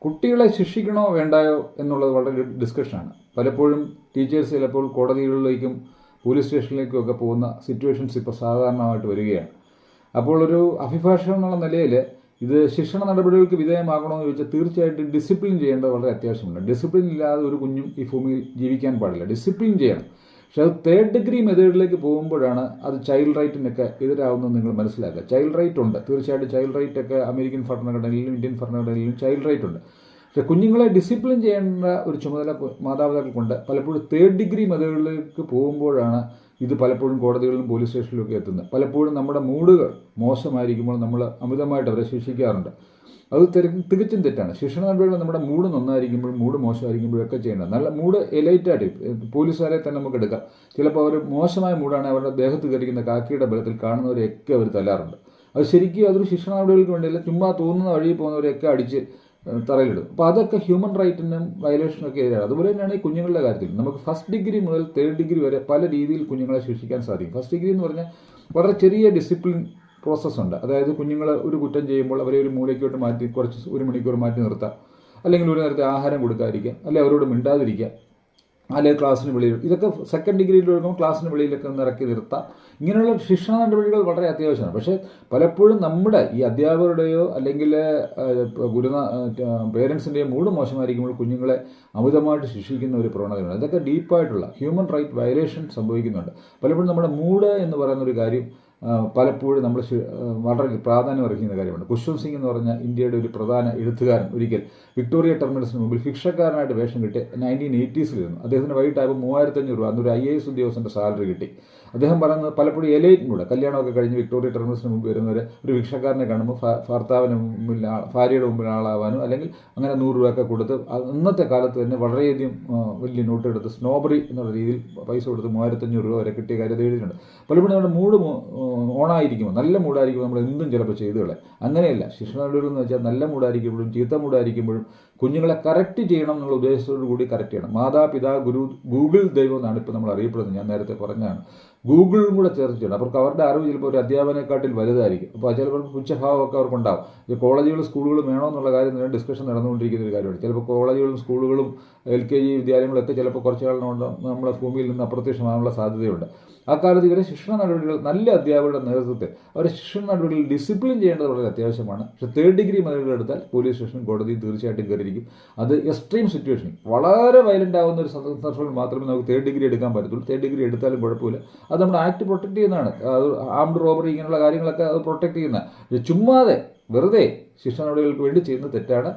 കുട്ടികളെ ശിക്ഷിക്കണോ വേണ്ടായോ എന്നുള്ളത് വളരെ ഡിസ്കഷനാണ്. പലപ്പോഴും ടീച്ചേഴ്സ് ചിലപ്പോൾ കോടതികളിലേക്കും പോലീസ് സ്റ്റേഷനിലേക്കും ഒക്കെ പോകുന്ന സിറ്റുവേഷൻസ് ഇപ്പോൾ സാധാരണമായിട്ട് വരികയാണ്. അപ്പോൾ ഒരു അഭിഭാഷകൻ എന്നുള്ള നിലയിൽ ഇത് ശിക്ഷണ നടപടികൾക്ക് വിധേയമാകണമെന്ന് ചോദിച്ചാൽ തീർച്ചയായിട്ടും ഡിസിപ്ലിൻ ചെയ്യേണ്ടത് വളരെ അത്യാവശ്യമുണ്ട്. ഡിസിപ്ലിൻ ഇല്ലാതെ ഒരു കുഞ്ഞും ഈ ഭൂമിയിൽ ജീവിക്കാൻ പാടില്ല. ഡിസിപ്ലിൻ ചെയ്യണം. പക്ഷെ അത് തേർഡ് ഡിഗ്രി മെത്തേഡിലേക്ക് പോകുമ്പോഴാണ് അത് ചൈൽഡ് റൈറ്റിനൊക്കെ എതിരാവുന്നത് നിങ്ങൾ മനസ്സിലാക്കുക. ചൈൽഡ് റൈറ്റ് ഉണ്ട്, തീർച്ചയായിട്ടും ചൈൽഡ് റൈറ്റ് ഒക്കെ അമേരിക്കൻ ഭരണഘടനയിലും ഇന്ത്യൻ ഭരണഘടനയിലും ചൈൽഡ് റൈറ്റ് ഉണ്ട്. പക്ഷെ കുഞ്ഞുങ്ങളെ ഡിസിപ്ലിൻ ചെയ്യേണ്ട ഒരു ചുമതല മാതാപിതാക്കൾക്കുണ്ട്. പലപ്പോഴും തേർഡ് ഡിഗ്രി മെത്തേഡിലേക്ക് പോകുമ്പോഴാണ് ഇത് പലപ്പോഴും കോടതികളിലും പോലീസ് സ്റ്റേഷനിലും ഒക്കെ എത്തുന്നത്. പലപ്പോഴും നമ്മുടെ മൂഡുകൾ മോശമായിരിക്കുമ്പോൾ നമ്മൾ അമിതമായിട്ട് അവരെ ശിക്ഷിക്കാറുണ്ട്. അത് തികച്ചും തെറ്റാണ്. ശിക്ഷണ നടപടികൾ നമ്മുടെ മൂഡ് നന്നായിരിക്കുമ്പോഴും മൂഡ് മോശമായിരിക്കുമ്പോഴും ഒക്കെ ചെയ്യേണ്ടത്. നല്ല മൂഡ് എലൈറ്റായിട്ട് പോലീസുകാരെ തന്നെ നമുക്ക് എടുക്കാം. ചിലപ്പോൾ അവർ മോശമായ മൂഡാണ് അവരുടെ ദേഹത്ത് ധരിക്കുന്ന കാക്കിയുടെ ബലത്തിൽ കാണുന്നവരെയൊക്കെ അവർ തല്ലാറുണ്ട്. അത് ശരിക്കും അതൊരു ശിക്ഷണ നടപടികൾക്ക് വേണ്ടിയല്ല, ചുമ്മാ തോന്നുന്ന വഴി പോകുന്നവരെയൊക്കെ അടിച്ച് തറയിലിടും. അപ്പോൾ അതൊക്കെ ഹ്യൂമൻ റൈറ്റിനും വയലേഷനൊക്കെ എതിരാണ്. അതുപോലെ തന്നെയാണ് ഈ കുഞ്ഞുങ്ങളുടെ കാര്യത്തിൽ. നമുക്ക് ഫസ്റ്റ് ഡിഗ്രി മുതൽ തേർഡ് ഡിഗ്രി വരെ പല രീതിയിൽ കുഞ്ഞുങ്ങളെ ശിക്ഷിക്കാൻ സാധിക്കും. ഫസ്റ്റ് ഡിഗ്രി എന്ന് പറഞ്ഞാൽ വളരെ ചെറിയ ഡിസിപ്ലിൻ പ്രോസസ്സുണ്ട്. അതായത് കുഞ്ഞുങ്ങൾ ഒരു കുറ്റം ചെയ്യുമ്പോൾ അവരെ ഒരു മൂലയ്ക്കോട്ട് മാറ്റി ഒരു മണിക്കൂർ മാറ്റി നിർത്താം, അല്ലെങ്കിൽ ഒരു നേരത്തെ ആഹാരം കൊടുക്കാതിരിക്കുക, അല്ലെങ്കിൽ അവരോട് മിണ്ടാതിരിക്കുക, അല്ലെങ്കിൽ ക്ലാസ്സിന് വെളിയിൽ. ഇതൊക്കെ സെക്കൻഡ് ഡിഗ്രിയിൽ വരുമ്പോൾ ക്ലാസ്സിന് വെളിയിലൊക്കെ ഒന്ന് ഇറക്കി നിർത്താം. ഇങ്ങനെയുള്ള ശിക്ഷണ നടപടികൾ വളരെ അത്യാവശ്യമാണ്. പക്ഷേ പലപ്പോഴും നമ്മുടെ ഈ അധ്യാപകരുടെയോ അല്ലെങ്കിൽ പേരൻസിൻ്റെയോ മൂഡ് മോശമായിരിക്കുമ്പോൾ കുഞ്ഞുങ്ങളെ അമിതമായിട്ട് ശിക്ഷിക്കുന്ന ഒരു പ്രവണതയുണ്ട്. ഇതൊക്കെ ഡീപ്പായിട്ടുള്ള ഹ്യൂമൻ റൈറ്റ് വയലേഷൻ സംഭവിക്കുന്നുണ്ട്. പലപ്പോഴും നമ്മുടെ മൂഡ് എന്ന് പറയുന്നൊരു കാര്യം പലപ്പോഴും നമ്മൾ വളരെ പ്രാധാന്യം അർഹിക്കുന്ന കാര്യമാണ്. ഖുശ്വന്ത് സിംഗ് എന്ന് പറഞ്ഞ ഇന്ത്യയുടെ ഒരു പ്രധാന എഴുത്തുകാരൻ ഒരിക്കൽ വിക്ടോറിയ ടെർമിനസിന് മുമ്പിൽ ഭിക്ഷക്കാരനായിട്ട് വേഷം കിട്ടി 1980s അദ്ദേഹത്തിന് വൈകിട്ടായപ്പോൾ 3500 രൂപ അന്നൊരു IAS ഉദ്യോഗസ്ഥൻ്റെ സാലറി കിട്ടി. അദ്ദേഹം പറയുന്നത് പലപ്പോഴും എലൈറ്റ് മൂഡ്, കല്യാണമൊക്കെ കഴിഞ്ഞ് വിക്ടോറിയ ടെർമിനസിന് മുമ്പ് വരുന്നവരെ ഒരു ഭിക്ഷക്കാരനെ കാണുമ്പോൾ ഭർത്താവിന് മുമ്പിൽ ഭാര്യയുടെ മുമ്പിൽ ആളാവാനും അല്ലെങ്കിൽ അങ്ങനെ 100 രൂപയൊക്കെ കൊടുത്ത് അന്നത്തെ കാലത്ത് തന്നെ വളരെയധികം വലിയ നോട്ട് എടുത്ത് സ്നോബറി എന്നുള്ള രീതിയിൽ പൈസ കൊടുത്ത് 3500 രൂപ വരെ കിട്ടിയ കാര്യം എഴുതിയിട്ടുണ്ട്. പലപ്പോഴും നമ്മുടെ മൂഡ് ഓണായിരിക്കുമ്പോൾ, നല്ല മൂഡായിരിക്കുമ്പോൾ നമ്മൾ എന്തും ചിലപ്പോൾ ചെയ്തുകളെ. അങ്ങനെയല്ല. ശിക്ഷണ നടപടികൾ എന്ന് വെച്ചാൽ നല്ല മൂഡായിരിക്കുമ്പോഴും ചീത്ത മൂഡായിരിക്കുമ്പോഴും കുഞ്ഞുങ്ങളെ കറക്റ്റ് ചെയ്യണം എന്നുള്ള ഉദ്ദേശത്തോടു കൂടി കറക്റ്റ് ചെയ്യണം. മാതാപിതാ ഗുരു ഗൂഗിൾ ദൈവം എന്നാണ് ഇപ്പോൾ നമ്മൾ അറിയപ്പെടുന്നത്. ഞാൻ നേരത്തെ പറഞ്ഞതാണ്. ഗൂഗിളും കൂടെ ചേർത്ത് ചെയ്യണം. അവർക്ക് അവരുടെ അറിവ് ചിലപ്പോൾ ഒരു അധ്യാപനക്കാട്ടിൽ വലുതായിരിക്കും. അപ്പോൾ ചിലപ്പോൾ പുച്ഛഭാവമൊക്കെ അവർക്കുണ്ടാവും. ഈ കോളേജുകളും സ്കൂളുകളും വേണോ എന്നുള്ള കാര്യം തന്നെ ഡിസ്കഷൻ നടന്നുകൊണ്ടിരിക്കുന്ന ഒരു കാര്യമാണ്. ചിലപ്പോൾ കോളേജുകളും സ്കൂളുകളും LKG വിദ്യാലയങ്ങളൊക്കെ ചിലപ്പോൾ കുറച്ച് കാലം നമ്മുടെ ഭൂമിയിൽ നിന്ന് അപ്രത്യക്ഷമാകാനുള്ള സാധ്യതയുണ്ട്. അക്കാലത്ത് ഇവരെ ശിക്ഷണ നടപടികൾ നല്ല അധ്യാപകരുടെ നേതൃത്വത്തിൽ അവരെ ശിക്ഷണ നടപടികൾ ഡിസിപ്ലിൻ ചെയ്യേണ്ടത് വളരെ അത്യാവശ്യമാണ്. പക്ഷേ തേർഡ് ഡിഗ്രി മെത്തേഡുകൾ എടുത്താൽ പോലീസ് സ്റ്റേഷനും കോടതിയും തീർച്ചയായിട്ടും കയറിയിരിക്കും. അത് എക്സ്ട്രീം സിറ്റുവേഷനിൽ വളരെ വയലൻ്റ് ആവുന്ന ഒരു സന്ദർഭത്തിൽ മാത്രമേ നമുക്ക് തേർഡ് ഡിഗ്രി എടുക്കാൻ പറ്റത്തുള്ളൂ. തേർഡ് ഡിഗ്രി എടുത്താലും കുഴപ്പമില്ല. അത് നമ്മുടെ ആക്ട് പ്രൊട്ടക്ട് ചെയ്യുന്നതാണ്. ആംഡ് റോബറി ഇങ്ങനെയുള്ള കാര്യങ്ങളൊക്കെ അത് പ്രൊട്ടക്ട് ചെയ്യുന്ന. ചുമ്മാതെ വെറുതെ ശിക്ഷണ നടപടികൾക്ക് വേണ്ടി ചെയ്യുന്നത് തെറ്റാണ്.